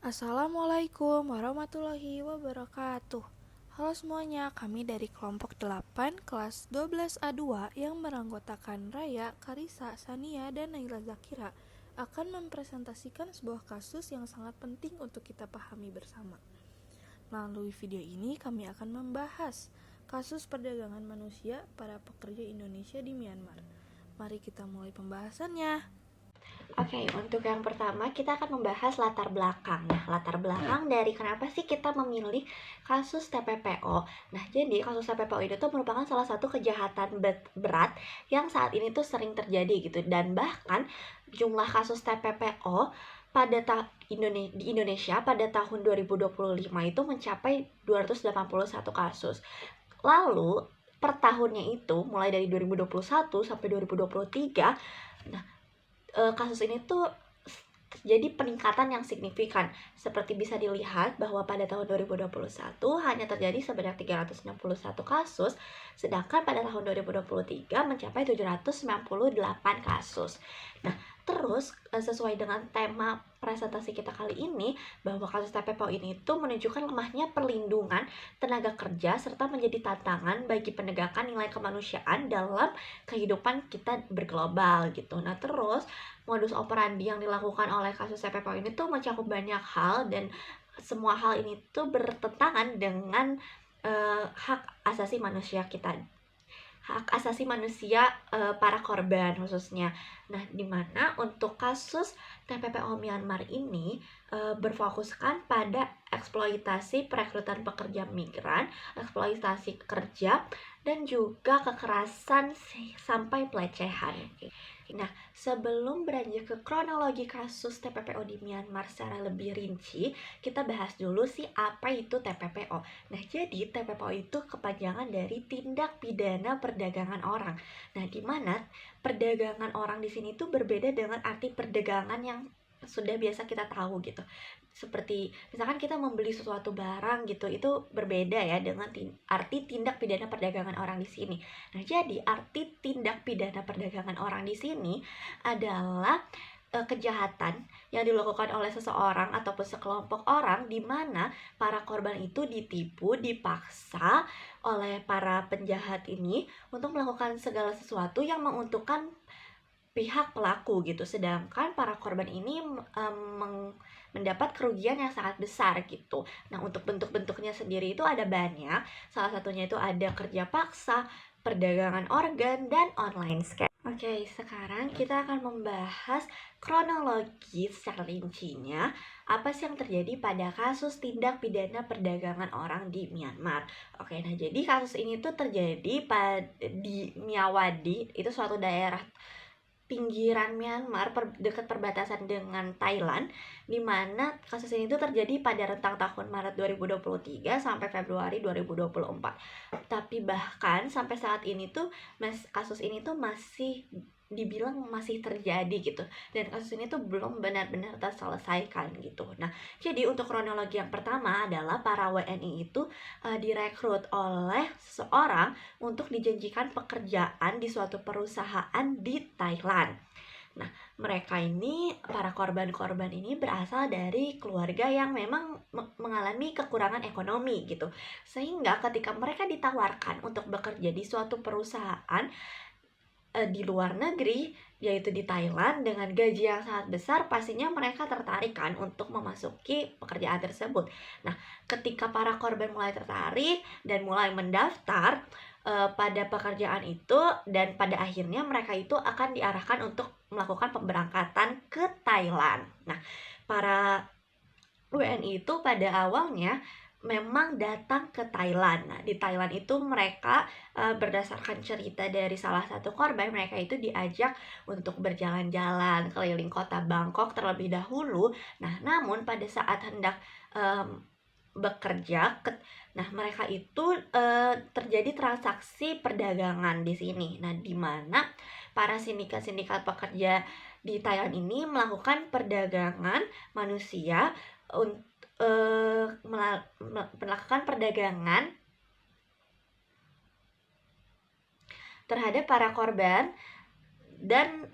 Assalamualaikum warahmatullahi wabarakatuh. Halo semuanya, kami dari kelompok 8 kelas 12A2 yang beranggotakan Raya, Karisa, Sania, dan Naila Zakira akan mempresentasikan sebuah kasus yang sangat penting untuk kita pahami bersama. Melalui video ini kami akan membahas kasus perdagangan manusia para pekerja Indonesia di Myanmar. Mari kita mulai pembahasannya. Oke, untuk yang pertama kita akan membahas latar belakang. Nah, latar belakang dari kenapa sih kita memilih kasus TPPO. Nah, jadi kasus TPPO itu tuh merupakan salah satu kejahatan berat yang saat ini tuh sering terjadi gitu. Dan bahkan jumlah kasus TPPO pada di Indonesia pada tahun 2025 itu mencapai 281 kasus. Lalu per tahunnya itu mulai dari 2021 sampai 2023, kasus ini tuh terjadi peningkatan yang signifikan. Seperti bisa dilihat bahwa pada tahun 2021 hanya terjadi sebanyak 361 kasus, sedangkan pada tahun 2023 mencapai 798 kasus. Nah, terus sesuai dengan tema presentasi kita kali ini, bahwa kasus TPPO ini tuh menunjukkan lemahnya perlindungan tenaga kerja serta menjadi tantangan bagi penegakan nilai kemanusiaan dalam kehidupan kita berglobal gitu. Nah, terus modus operandi yang dilakukan oleh kasus TPPO ini tuh mencakup banyak hal, dan semua hal ini tuh bertentangan dengan hak asasi manusia kita, hak asasi manusia para korban khususnya. Nah, dimana untuk kasus TPPO Myanmar ini berfokuskan pada eksploitasi perekrutan pekerja migran, eksploitasi kerja, dan juga kekerasan sampai pelecehan. Nah, sebelum beranjak ke kronologi kasus TPPO di Myanmar secara lebih rinci, kita bahas dulu sih apa itu TPPO. Nah, jadi TPPO itu kepanjangan dari tindak pidana perdagangan orang. Nah, di mana perdagangan orang di sini tuh berbeda dengan arti perdagangan yang sudah biasa kita tahu gitu. Seperti misalkan kita membeli sesuatu barang gitu, itu berbeda ya dengan arti tindak pidana perdagangan orang di sini. Nah, jadi arti tindak pidana perdagangan orang di sini adalah kejahatan yang dilakukan oleh seseorang ataupun sekelompok orang di mana para korban itu ditipu, dipaksa oleh para penjahat ini untuk melakukan segala sesuatu yang menguntungkan pihak pelaku gitu, sedangkan para korban ini mendapat kerugian yang sangat besar gitu. Nah, untuk bentuk-bentuknya sendiri itu ada banyak, salah satunya itu ada kerja paksa, perdagangan organ, dan online scam. Oke, sekarang kita akan membahas kronologi secara rincinya apa sih yang terjadi pada kasus tindak pidana perdagangan orang di Myanmar. Oke, nah jadi kasus ini tuh terjadi di Myawaddy, itu suatu daerah pinggiran Myanmar dekat perbatasan dengan Thailand, di mana kasus ini tuh terjadi pada rentang tahun Maret 2023 sampai Februari 2024. Tapi bahkan sampai saat ini tuh kasus ini tuh masih dibilang masih terjadi gitu, dan kasus ini tuh belum benar-benar terselesaikan gitu. Nah, jadi untuk kronologi yang pertama adalah para WNI itu direkrut oleh seseorang untuk dijanjikan pekerjaan di suatu perusahaan di Thailand. Nah, mereka ini, para korban-korban ini berasal dari keluarga yang memang mengalami kekurangan ekonomi gitu. Sehingga ketika mereka ditawarkan untuk bekerja di suatu perusahaan di luar negeri, yaitu di Thailand, dengan gaji yang sangat besar, pastinya mereka tertarik kan untuk memasuki pekerjaan tersebut. Nah, ketika para korban mulai tertarik dan mulai mendaftar pada pekerjaan itu, dan pada akhirnya mereka itu akan diarahkan untuk melakukan pemberangkatan ke Thailand. Nah, para WNI itu pada awalnya memang datang ke Thailand. Nah, di Thailand itu mereka berdasarkan cerita dari salah satu korban, mereka itu diajak untuk berjalan-jalan keliling kota Bangkok terlebih dahulu. Nah, namun pada saat hendak bekerja, nah mereka itu terjadi transaksi perdagangan di sini. Nah, di mana para sindikat-sindikat pekerja di Thailand ini melakukan perdagangan manusia untuk melakukan perdagangan terhadap para korban dan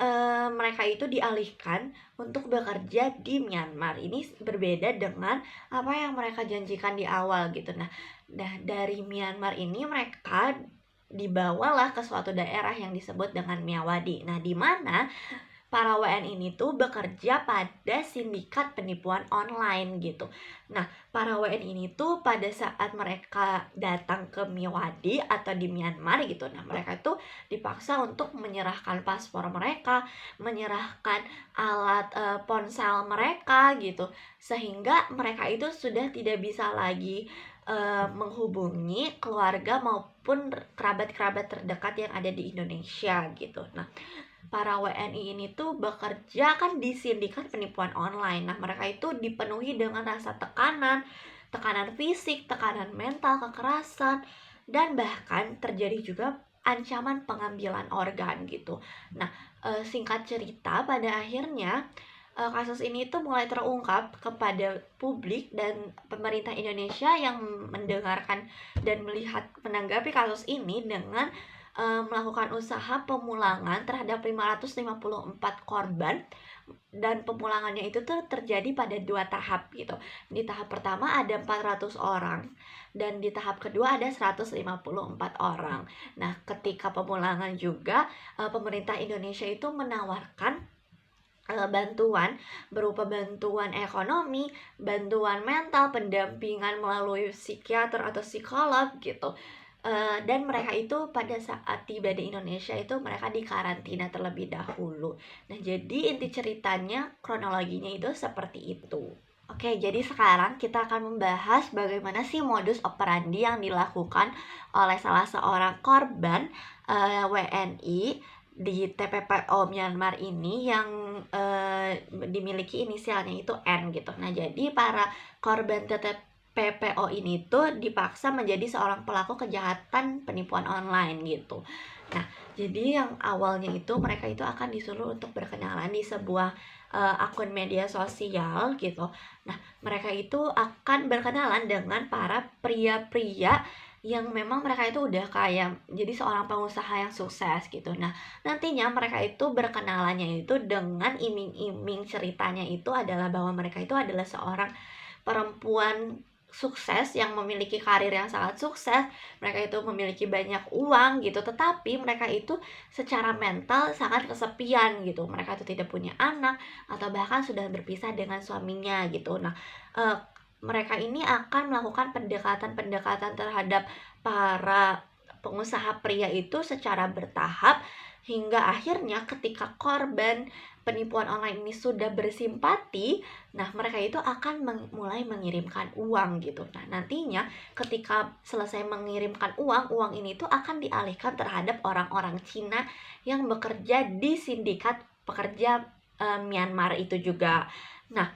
mereka itu dialihkan untuk bekerja di Myanmar. Ini berbeda dengan apa yang mereka janjikan di awal gitu. Nah, dari Myanmar ini mereka dibawalah ke suatu daerah yang disebut dengan Myawaddy. Nah, di mana para WN ini tuh bekerja pada sindikat penipuan online gitu. Nah, para WN ini tuh pada saat mereka datang ke Myawaddy atau di Myanmar gitu, nah mereka tuh dipaksa untuk menyerahkan paspor mereka, menyerahkan alat ponsel mereka gitu, sehingga mereka itu sudah tidak bisa lagi menghubungi keluarga maupun kerabat-kerabat terdekat yang ada di Indonesia gitu. Nah, para WNI ini tuh bekerja kan di sindikat penipuan online. Nah, mereka itu dipenuhi dengan rasa tekanan fisik, tekanan mental, kekerasan, dan bahkan terjadi juga ancaman pengambilan organ gitu. Nah, singkat cerita pada akhirnya kasus ini tuh mulai terungkap kepada publik dan pemerintah Indonesia yang mendengarkan dan melihat menanggapi kasus ini dengan melakukan usaha pemulangan terhadap 554 korban, dan pemulangannya itu tuh terjadi pada 2 tahap gitu. Di tahap pertama ada 400 orang dan di tahap kedua ada 154 orang. Nah, ketika pemulangan juga pemerintah Indonesia itu menawarkan bantuan berupa bantuan ekonomi, bantuan mental, pendampingan melalui psikiater atau psikolog gitu. Dan mereka itu pada saat tiba di Indonesia itu mereka dikarantina terlebih dahulu. Nah, jadi inti ceritanya kronologinya itu seperti itu. Oke, jadi sekarang kita akan membahas bagaimana sih modus operandi yang dilakukan oleh salah seorang korban WNI di TPPO Myanmar ini yang dimiliki inisialnya itu N gitu. Nah, jadi para korban TPPO ini tuh dipaksa menjadi seorang pelaku kejahatan penipuan online gitu. Nah, jadi yang awalnya itu mereka itu akan disuruh untuk berkenalan di sebuah akun media sosial gitu. Nah, mereka itu akan berkenalan dengan para pria-pria yang memang mereka itu udah kaya, jadi seorang pengusaha yang sukses gitu. Nah, nantinya mereka itu berkenalannya itu dengan iming-iming, ceritanya itu adalah bahwa mereka itu adalah seorang perempuan sukses yang memiliki karir yang sangat sukses, mereka itu memiliki banyak uang gitu, tetapi mereka itu secara mental sangat kesepian gitu. Mereka itu tidak punya anak atau bahkan sudah berpisah dengan suaminya gitu. Nah, eh, mereka ini akan melakukan pendekatan-pendekatan terhadap para pengusaha pria itu secara bertahap hingga akhirnya ketika korban penipuan online ini sudah bersimpati, nah mereka itu akan mulai mengirimkan uang gitu. Nah, nantinya ketika selesai mengirimkan uang, uang ini tuh akan dialihkan terhadap orang-orang Cina yang bekerja di sindikat pekerja Myanmar itu juga. Nah,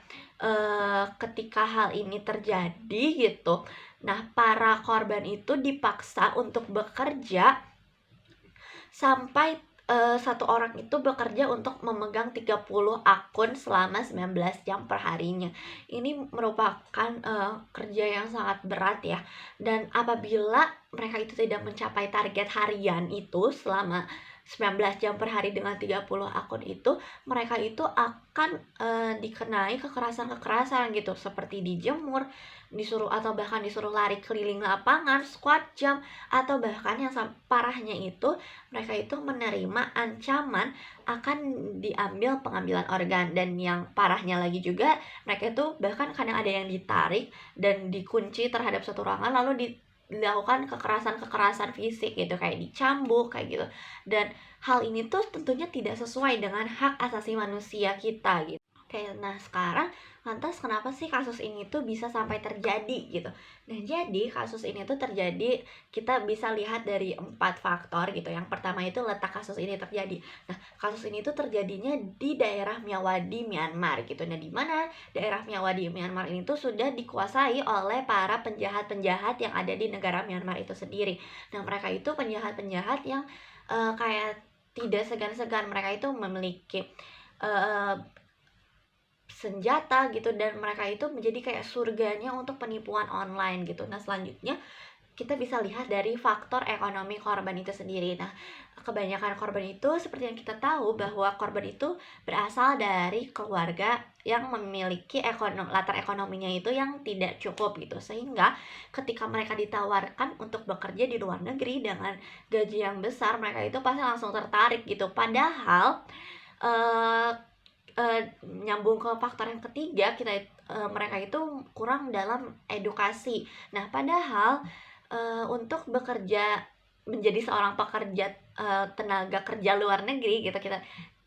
ketika hal ini terjadi gitu, nah para korban itu dipaksa untuk bekerja sampai satu orang itu bekerja untuk memegang 30 akun selama 19 jam per harinya. Ini merupakan kerja yang sangat berat ya. Dan apabila mereka itu tidak mencapai target harian itu selama 19 jam per hari dengan 30 akun itu, mereka itu akan dikenai kekerasan-kekerasan gitu, seperti dijemur, disuruh atau bahkan disuruh lari keliling lapangan, squat jam, atau bahkan yang parahnya itu mereka itu menerima ancaman akan diambil pengambilan organ. Dan yang parahnya lagi juga, mereka itu bahkan kadang ada yang ditarik dan dikunci terhadap satu ruangan lalu dilakukan kekerasan-kekerasan fisik gitu, kayak dicambuk kayak gitu. Dan hal ini tuh tentunya tidak sesuai dengan hak asasi manusia kita gitu. Oke, nah sekarang lantas kenapa sih kasus ini tuh bisa sampai terjadi gitu? Nah, jadi kasus ini tuh terjadi, kita bisa lihat dari 4 faktor gitu. Yang pertama itu letak kasus ini terjadi. Nah, kasus ini tuh terjadinya di daerah Myawaddy, Myanmar gitu. Nah, di mana daerah Myawaddy, Myanmar ini tuh sudah dikuasai oleh para penjahat-penjahat yang ada di negara Myanmar itu sendiri. Nah, mereka itu penjahat-penjahat yang kayak tidak segan-segan. Mereka itu memiliki senjata gitu, dan mereka itu menjadi kayak surganya untuk penipuan online gitu. Nah, selanjutnya kita bisa lihat dari faktor ekonomi korban itu sendiri. Nah, kebanyakan korban itu seperti yang kita tahu bahwa korban itu berasal dari keluarga yang memiliki latar ekonominya itu yang tidak cukup gitu. Sehingga ketika mereka ditawarkan untuk bekerja di luar negeri dengan gaji yang besar, mereka itu pasti langsung tertarik gitu. Padahal eh nyambung ke faktor yang ketiga, mereka itu kurang dalam edukasi. Nah, padahal untuk bekerja menjadi seorang pekerja tenaga kerja luar negeri gitu,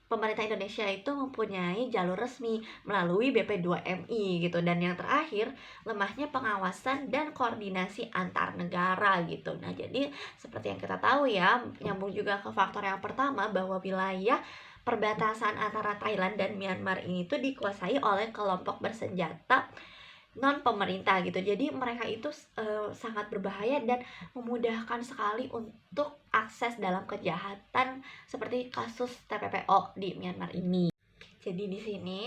pemerintah Indonesia itu mempunyai jalur resmi melalui BP2MI gitu, dan yang terakhir lemahnya pengawasan dan koordinasi antar negara gitu. Nah, jadi seperti yang kita tahu ya, nyambung juga ke faktor yang pertama bahwa wilayah perbatasan antara Thailand dan Myanmar ini tuh dikuasai oleh kelompok bersenjata non pemerintah gitu. Jadi mereka itu sangat berbahaya dan memudahkan sekali untuk akses dalam kejahatan seperti kasus TPPO di Myanmar ini. Jadi di sini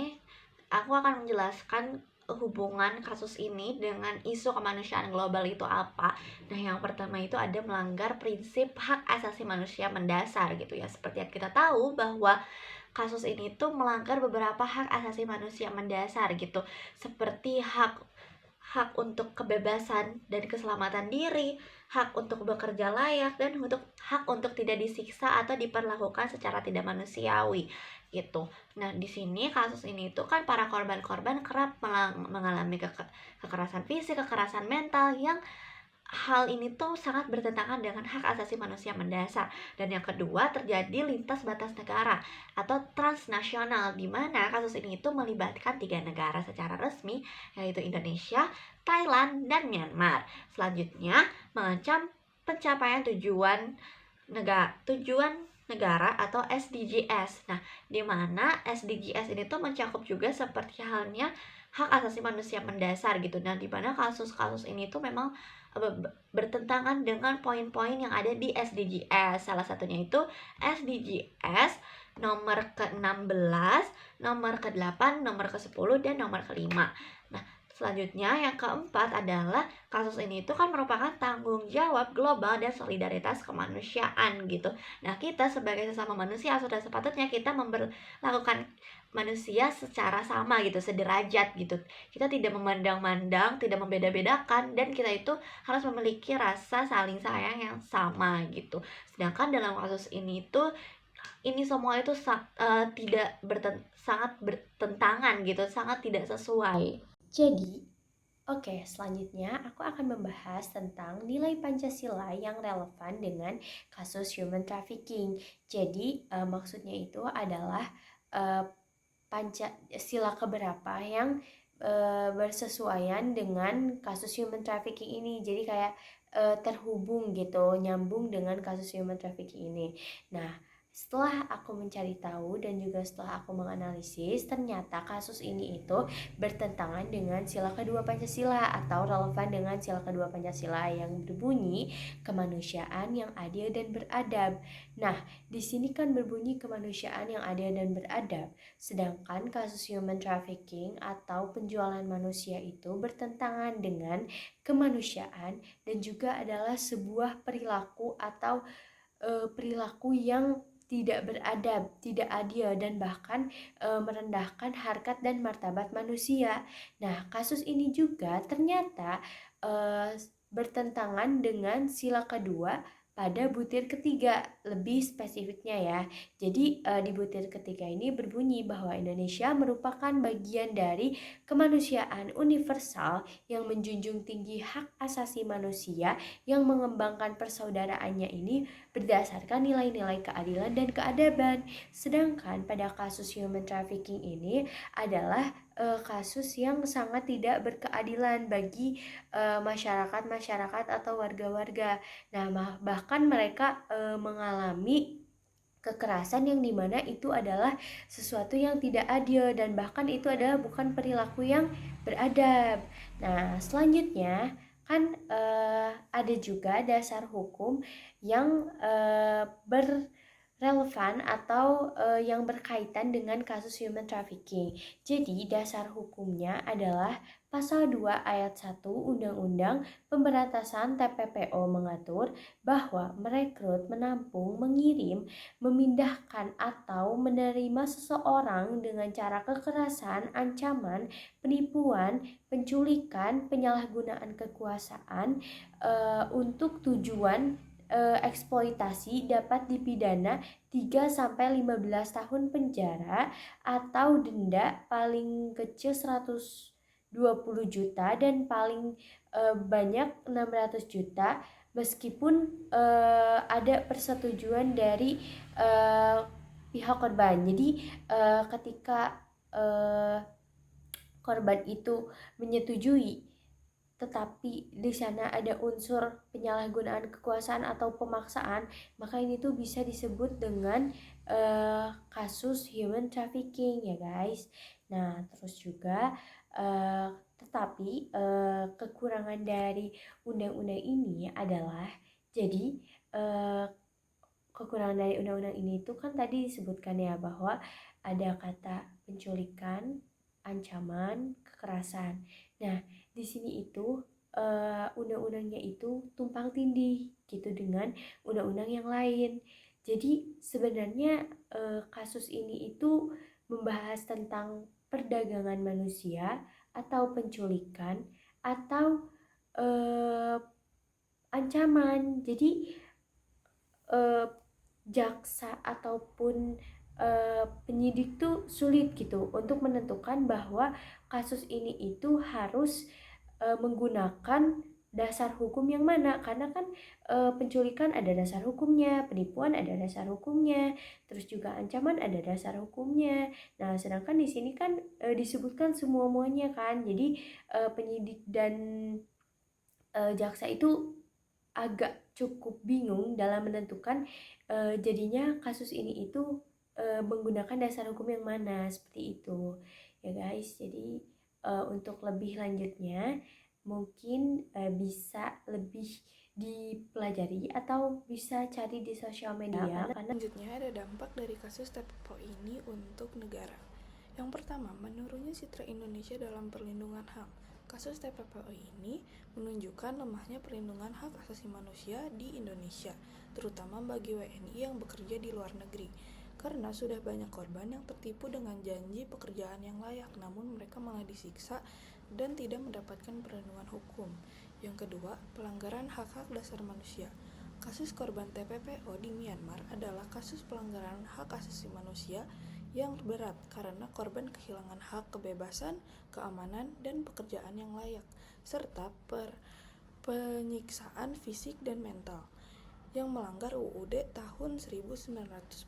aku akan menjelaskan hubungan kasus ini dengan isu kemanusiaan global itu apa. Nah, yang pertama itu ada melanggar prinsip hak asasi manusia mendasar gitu ya. Seperti yang kita tahu bahwa kasus ini tuh melanggar beberapa hak asasi manusia mendasar gitu, seperti hak hak untuk kebebasan dan keselamatan diri, hak untuk bekerja layak, dan hak untuk tidak disiksa atau diperlakukan secara tidak manusiawi gitu. Nah, di sini kasus ini tuh kan para korban-korban kerap mengalami kekerasan fisik, kekerasan mental yang hal ini tuh sangat bertentangan dengan hak asasi manusia mendasar. Dan yang kedua, terjadi lintas batas negara atau transnasional, di mana kasus ini itu melibatkan 3 negara secara resmi, yaitu Indonesia, Thailand, dan Myanmar. Selanjutnya, mengancam pencapaian tujuan negara atau SDGs. Nah, di mana SDGs ini tuh mencakup juga seperti halnya hak asasi manusia mendasar gitu. Nah, di mana kasus-kasus ini tuh memang bertentangan dengan poin-poin yang ada di SDGs. Salah satunya itu SDGs nomor ke-16, nomor ke-8, nomor ke-10, dan nomor ke-5. Nah, selanjutnya yang keempat adalah kasus ini itu kan merupakan tanggung jawab global dan solidaritas kemanusiaan gitu. Nah, kita sebagai sesama manusia sudah sepatutnya kita memperlakukan manusia secara sama gitu, sederajat gitu. Kita tidak memandang-mandang, tidak membeda-bedakan, dan kita itu harus memiliki rasa saling sayang yang sama gitu. Sedangkan dalam kasus ini tuh ini semua itu sangat bertentangan gitu, sangat tidak sesuai. Jadi, oke, selanjutnya aku akan membahas tentang nilai Pancasila yang relevan dengan kasus human trafficking. Jadi, maksudnya itu adalah uh, Pancasila keberapa yang bersesuaian dengan kasus human trafficking ini. Jadi kayak terhubung gitu, nyambung dengan kasus human trafficking ini. Nah, setelah aku mencari tahu dan juga setelah aku menganalisis, ternyata kasus ini itu bertentangan dengan sila kedua Pancasila atau relevan dengan sila kedua Pancasila yang berbunyi kemanusiaan yang adil dan beradab. Nah, di sini kan berbunyi kemanusiaan yang adil dan beradab, sedangkan kasus human trafficking atau penjualan manusia itu bertentangan dengan kemanusiaan dan juga adalah sebuah perilaku atau perilaku yang tidak beradab, tidak adil, dan bahkan merendahkan harkat dan martabat manusia. Nah, kasus ini juga ternyata bertentangan dengan sila kedua pada butir ketiga, lebih spesifiknya ya. Jadi di butir ketiga ini berbunyi bahwa Indonesia merupakan bagian dari kemanusiaan universal yang menjunjung tinggi hak asasi manusia, yang mengembangkan persaudaraannya ini berdasarkan nilai-nilai keadilan dan keadaban. Sedangkan pada kasus human trafficking ini adalah kasus yang sangat tidak berkeadilan bagi masyarakat atau warga-warga. Nah, bahkan mereka mengalami kekerasan yang dimana itu adalah sesuatu yang tidak adil dan bahkan itu adalah bukan perilaku yang beradab. Nah, selanjutnya kan ada juga dasar hukum yang relevan atau yang berkaitan dengan kasus human trafficking. Jadi dasar hukumnya adalah Pasal 2 ayat 1 Undang-Undang Pemberantasan TPPO mengatur bahwa merekrut, menampung, mengirim, memindahkan atau menerima seseorang dengan cara kekerasan, ancaman, penipuan, penculikan, penyalahgunaan kekuasaan untuk tujuan eksploitasi dapat dipidana 3 sampai 15 tahun penjara atau denda paling kecil 120 juta dan paling banyak 600 juta meskipun ada persetujuan dari pihak korban. Jadi ketika korban itu menyetujui tetapi di sana ada unsur penyalahgunaan kekuasaan atau pemaksaan, maka ini tuh bisa disebut dengan kasus human trafficking ya guys. Nah terus juga tetapi kekurangan dari undang-undang ini adalah jadi kekurangan dari undang-undang ini itu kan tadi disebutkan ya bahwa ada kata penculikan, ancaman, kekerasan. Nah di sini itu undang-undangnya itu tumpang tindih gitu dengan undang-undang yang lain. Jadi sebenarnya kasus ini itu membahas tentang perdagangan manusia atau penculikan atau ancaman. Jadi jaksa ataupun penyidik tuh sulit gitu untuk menentukan bahwa kasus ini itu harus menggunakan dasar hukum yang mana, karena kan penculikan ada dasar hukumnya, penipuan ada dasar hukumnya, terus juga ancaman ada dasar hukumnya. Nah sedangkan di sini kan disebutkan semua-muanya kan, jadi penyidik dan jaksa itu agak cukup bingung dalam menentukan jadinya kasus ini itu menggunakan dasar hukum yang mana, seperti itu ya guys. Jadi untuk lebih lanjutnya mungkin bisa lebih dipelajari atau bisa cari di sosial media karena Selanjutnya ada dampak dari kasus TPPO ini untuk negara. Yang pertama, menurunnya citra Indonesia dalam perlindungan HAM. Kasus TPPO ini menunjukkan lemahnya perlindungan hak asasi manusia di Indonesia, terutama bagi WNI yang bekerja di luar negeri. Karena sudah banyak korban yang tertipu dengan janji pekerjaan yang layak, namun mereka malah disiksa dan tidak mendapatkan perlindungan hukum. Yang kedua, pelanggaran hak-hak dasar manusia. Kasus korban TPPO di Myanmar adalah kasus pelanggaran hak asasi manusia yang berat karena korban kehilangan hak kebebasan, keamanan, dan pekerjaan yang layak, serta penyiksaan fisik dan mental yang melanggar UUD tahun 1945,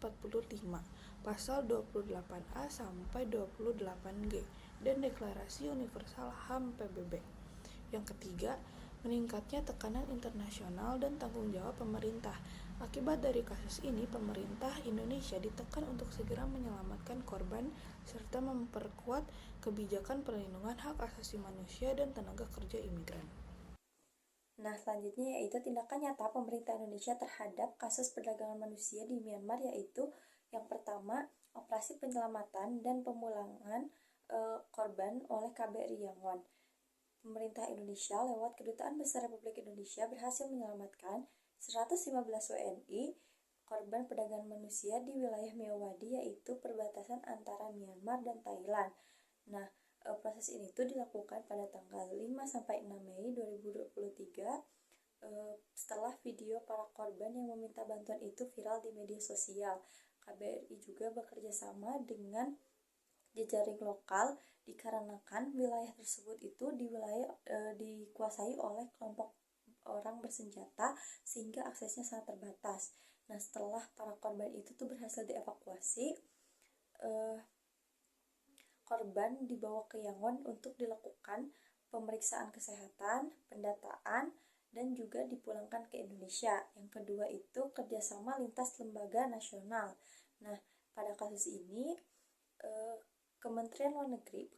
pasal 28A sampai 28G, dan Deklarasi Universal HAM PBB. Yang ketiga, meningkatnya tekanan internasional dan tanggung jawab pemerintah. Akibat dari kasus ini, pemerintah Indonesia ditekan untuk segera menyelamatkan korban serta memperkuat kebijakan perlindungan hak asasi manusia dan tenaga kerja imigran. Nah, selanjutnya yaitu tindakan nyata pemerintah Indonesia terhadap kasus perdagangan manusia di Myanmar, yaitu yang pertama, operasi penyelamatan dan pemulangan korban oleh KBRI Yangon. Pemerintah Indonesia lewat Kedutaan Besar Republik Indonesia berhasil menyelamatkan 115 WNI korban perdagangan manusia di wilayah Myawaddy, yaitu perbatasan antara Myanmar dan Thailand. Nah, proses ini tuh dilakukan pada tanggal 5-6 Mei 2023 setelah video para korban yang meminta bantuan itu viral di media sosial. KBRI juga bekerja sama dengan jejaring lokal dikarenakan wilayah tersebut itu dikuasai oleh kelompok orang bersenjata sehingga aksesnya sangat terbatas. Nah, setelah para korban itu tuh berhasil dievakuasi, korban dibawa ke Yangon untuk dilakukan pemeriksaan kesehatan, pendataan, dan juga dipulangkan ke Indonesia. Yang kedua itu kerjasama lintas lembaga nasional. Nah, pada kasus ini Kementerian Luar Negeri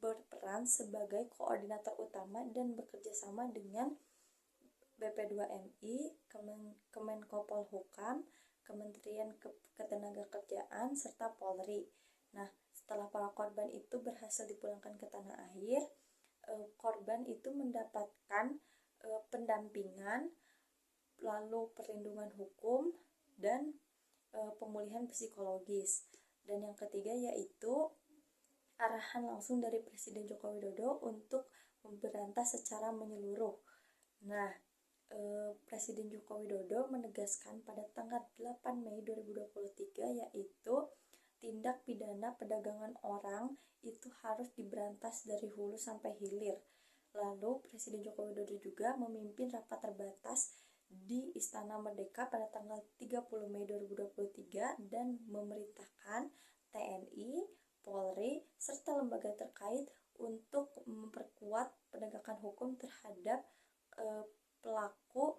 berperan sebagai koordinator utama dan bekerja sama dengan BP2MI, Kemenko Polhukam, Kementerian Ketenagakerjaan, serta Polri. Nah, setelah para korban itu berhasil dipulangkan ke tanah air, korban itu mendapatkan pendampingan, lalu perlindungan hukum, dan pemulihan psikologis. Dan yang ketiga yaitu arahan langsung dari Presiden Joko Widodo untuk memberantas secara menyeluruh. Nah, Presiden Joko Widodo menegaskan pada tanggal 8 Mei 2023 yaitu tindak pidana perdagangan orang itu harus diberantas dari hulu sampai hilir. Lalu Presiden Joko Widodo juga memimpin rapat terbatas di Istana Merdeka pada tanggal 30 Mei 2023 dan memerintahkan TNI, Polri, serta lembaga terkait untuk memperkuat penegakan hukum terhadap pelaku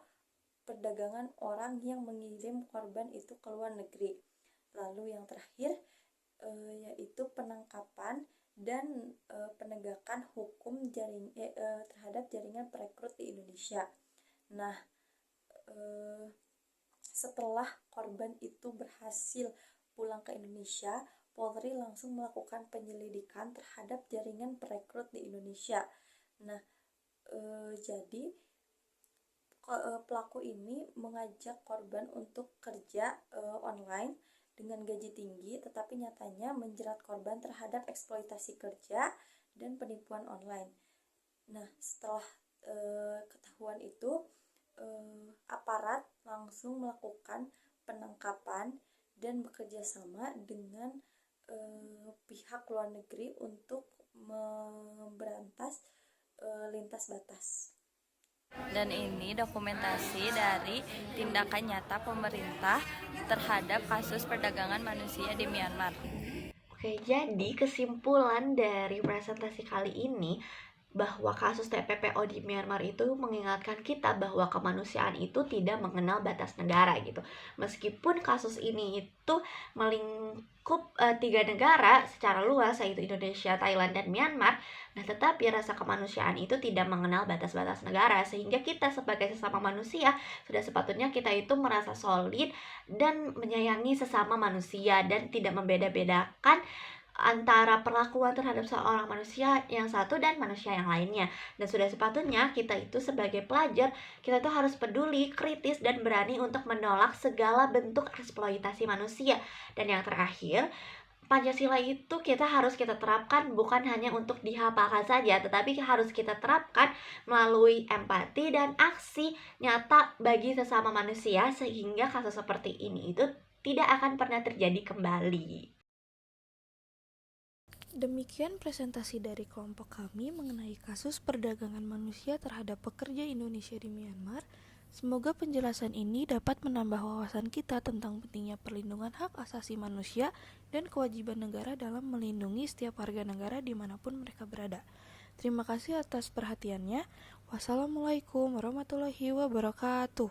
perdagangan orang yang mengirim korban itu ke luar negeri. Lalu yang terakhir yaitu penangkapan dan penegakan hukum terhadap jaringan perekrut di Indonesia. Nah, setelah korban itu berhasil pulang ke Indonesia, Polri langsung melakukan penyelidikan terhadap jaringan perekrut di Indonesia. Nah, jadi pelaku ini mengajak korban untuk kerja online dengan gaji tinggi, tetapi nyatanya menjerat korban terhadap eksploitasi kerja dan penipuan online. Nah, setelah ketahuan itu, aparat langsung melakukan penangkapan dan bekerja sama dengan pihak luar negeri untuk memberantas lintas batas. Dan ini dokumentasi dari tindakan nyata pemerintah terhadap kasus perdagangan manusia di Myanmar. Oke, jadi kesimpulan dari presentasi kali ini bahwa kasus TPPO di Myanmar itu mengingatkan kita bahwa kemanusiaan itu tidak mengenal batas negara gitu. Meskipun kasus ini itu melingkup 3 negara secara luas, yaitu Indonesia, Thailand, dan Myanmar, nah tetapi rasa kemanusiaan itu tidak mengenal batas-batas negara, sehingga kita sebagai sesama manusia sudah sepatutnya kita itu merasa solid dan menyayangi sesama manusia dan tidak membeda-bedakan antara perlakuan terhadap seorang manusia yang satu dan manusia yang lainnya. Dan sudah sepatutnya kita itu sebagai pelajar, kita itu harus peduli, kritis, dan berani untuk menolak segala bentuk eksploitasi manusia. Dan yang terakhir, Pancasila itu kita harus kita terapkan bukan hanya untuk dihafalkan saja, tetapi harus kita terapkan melalui empati dan aksi nyata bagi sesama manusia, sehingga kasus seperti ini itu tidak akan pernah terjadi kembali. Demikian presentasi dari kelompok kami mengenai kasus perdagangan manusia terhadap pekerja Indonesia di Myanmar. Semoga penjelasan ini dapat menambah wawasan kita tentang pentingnya perlindungan hak asasi manusia dan kewajiban negara dalam melindungi setiap warga negara dimanapun mereka berada. Terima kasih atas perhatiannya. Wassalamualaikum warahmatullahi wabarakatuh.